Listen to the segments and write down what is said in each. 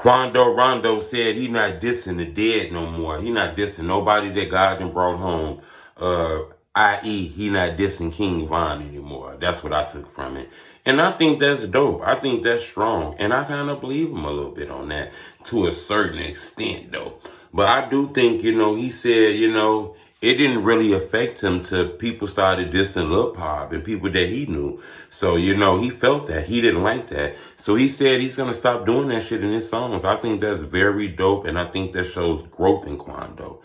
Quando Rondo said he not dissing the dead no more. He not dissing nobody that God done brought home. I.e., he not dissing King Von anymore. That's what I took from it. And I think that's dope. I think that's strong. And I kind of believe him a little bit on that to a certain extent, though. But I do think, he said, it didn't really affect him till people started dissing Lil Pop and people that he knew. So, he felt that. He didn't like that. So he said he's going to stop doing that shit in his songs. I think that's very dope, and I think that shows growth in Quando.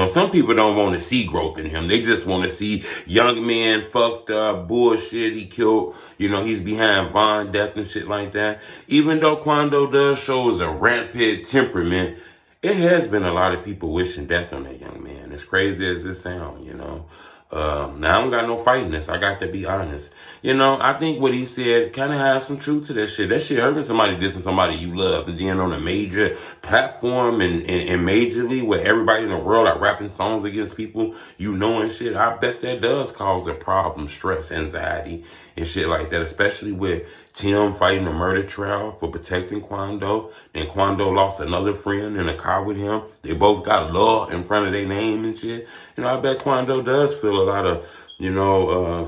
Some people don't want to see growth in him. They just want to see young man fucked up, bullshit. He killed, he's behind Von death and shit like that. Even though Quando does shows a rampant temperament, it has been a lot of people wishing death on that young man. As crazy as it sounds, Now, I don't got no fighting this. I got to be honest. I think what he said kind of has some truth to that shit. That shit hurting somebody dissing somebody you love. And then on a major platform and majorly where everybody in the world are rapping songs against people and shit, I bet that does cause a problem, stress, anxiety, and shit like that. Especially with Tim fighting a murder trial for protecting Quando. Then Quando lost another friend in a car with him. They both got law in front of their name and shit. I bet Quando does feel a lot of,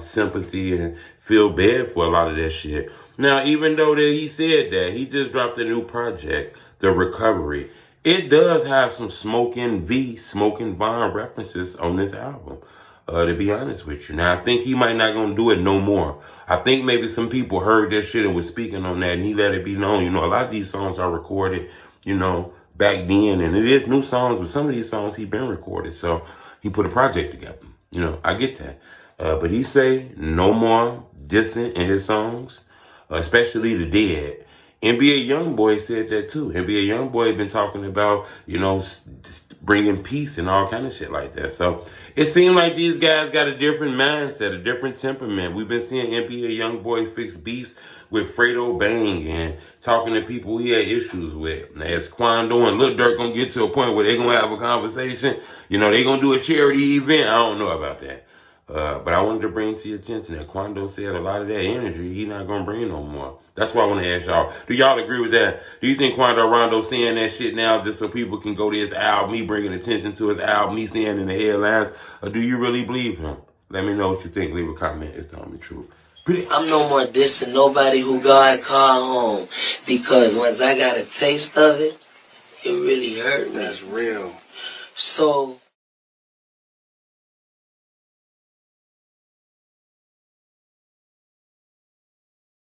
sympathy and feel bad for a lot of that shit. Now, even though that he said that, he just dropped a new project, The Recovery. It does have some Smoking Von references on this album, to be honest with you. Now, I think he might not gonna do it no more. I think maybe some people heard that shit and was speaking on that, and he let it be known. A lot of these songs are recorded, back then, and it is new songs, but some of these songs he been recorded, so he put a project together. I get that. But he say no more dissing in his songs, especially the dead. NBA Youngboy said that too. NBA Youngboy been talking about, bringing peace and all kind of shit like that. So it seemed like these guys got a different mindset, a different temperament. We've been seeing NBA Youngboy fix beefs with Fredo Bang and talking to people he had issues with. Now, as Quando and Lil Durk gonna get to a point where they gonna have a conversation, they gonna do a charity event. I don't know about that. But I wanted to bring to your attention that Quando said a lot of that energy he not gonna bring no more. That's why I want to ask y'all, do y'all agree with that? Do you think Quando Rondo saying that shit now just so people can go to his album, he bringing attention to his album, he staying in the headlines, or do you really believe him? Let me know what you think. Leave a comment. It's telling me the truth. I'm no more dissing nobody who God called home, because once I got a taste of it, it really hurt me. That's real. So